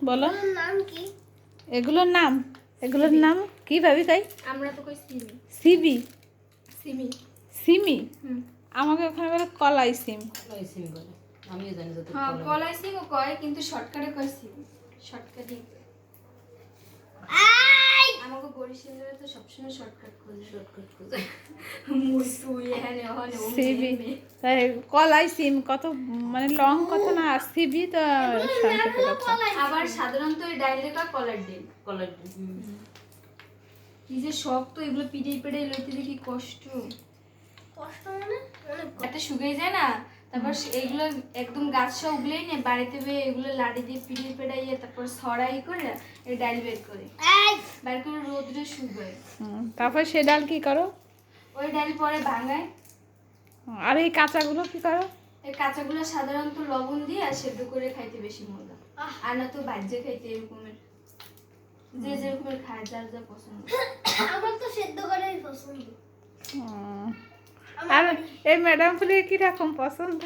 বলো নাম কি? এগুলোর নাম কি ভাবি তাই? আমরা তো কই সিমি। সিবি সিমি। সিমি হুম। আমাকে ওখানে বলে কলাই সিম। কলাই সিম বলে। আমিও জানি যত হ্যাঁ, কলাই সিমও কয় কিন্তু শর্টকাটে কয় সিমি। শর্টকাটে আমাকে বরিশালের তো সবসময় শর্টকাট খোঁজে। মুই তুই এখানে ওখানে সিবি তাই কলাই সিম কত মানে লং কথা না, আর সিবি তো সংক্ষেপে কথা। আবার সাধারণত এই ডাইলে কয় কলার ডিম। কলাই কি যে শক্ত, এগুলো পিড়ে পিড়ে লইতে দেখি কষ্ট মানে একটা শুকিয়ে যায় না, তারপর এগুলো একদম গাছ সহ উগলেই না বাড়িতে বেয়ে এগুলো লাড়ি দিয়ে পিড়ে পেড়াইয়ে তারপর ছড়াই করে এই ডাল বের করে রোদ্রে শুকায়। তারপর সে ডাল কি করো? ওই ডাল পরে ভাঙায়। আর এই কাঁচাগুলো কি করো? এই কাঁচাগুলো সাধারণত লবণ দিয়ে আর সেদ্ধ করে খাইতে বেশি মজা, আর না তো ভাজ্যে খাইতে এরকমের যে যেরকমের খায় যার যা পছন্দ। আমার তো সেদ্ধ করাই পছন্দ। আর এই ম্যাডাম ফুলের কিরকম পছন্দ?